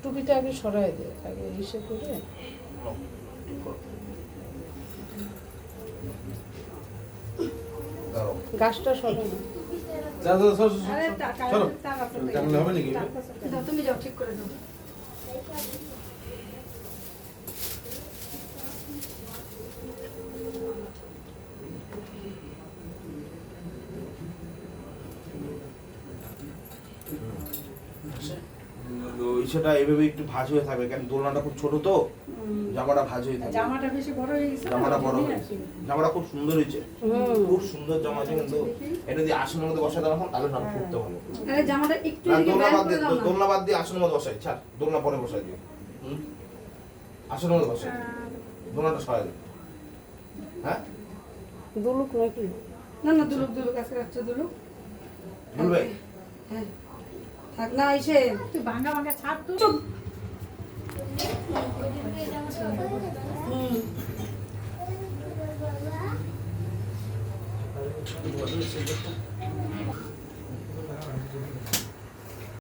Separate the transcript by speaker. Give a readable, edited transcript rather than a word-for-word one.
Speaker 1: টুপিটা আগে সরাই দে, আগে ইসে করে গাছটা সরাই না।
Speaker 2: হবে নাকি?
Speaker 3: তুমি যাও, ঠিক করে দাও।
Speaker 2: ইসেটা এভাবে একটু ভাঁজ হয়ে থাকবে, কারণ দোলনাটা খুব ছোট তো, জামাটা ভাঁজ হয়ে থাকবে।
Speaker 3: জামাটা বেশি বড় হয়ে গেছে,
Speaker 2: জামাটা বড় হয়ে গেছে। জামাটা খুব সুন্দর হয়েছে, খুব সুন্দর জামা আছে, কিন্তু এটা যদি আসনের মধ্যে বসাতে পারো তাহলে না ফুটতে ভালো।
Speaker 3: আরে জামাটা একটু
Speaker 2: না,
Speaker 3: এদিকে
Speaker 2: দোলনা
Speaker 3: ব্যাক
Speaker 2: বাদ
Speaker 3: করে
Speaker 2: দিয়ে,
Speaker 3: দাও না।
Speaker 2: দোলনা বাদ দিয়ে আসনের মধ্যে বসাই, ছাড়, দোলনা পরে বসাই দিও। আসনের মধ্যে বসাই, দোলনাটা সরাই দিও। হ্যাঁ,
Speaker 1: দুলুক নাকি?
Speaker 3: না না, দুলুক দুলুক আজকে রাখছো, দুলুক
Speaker 2: বলবে?
Speaker 3: হ্যাঁ থাক না, এসে তুই ভাঙা ভাঙা ছাড় তো। চুপ।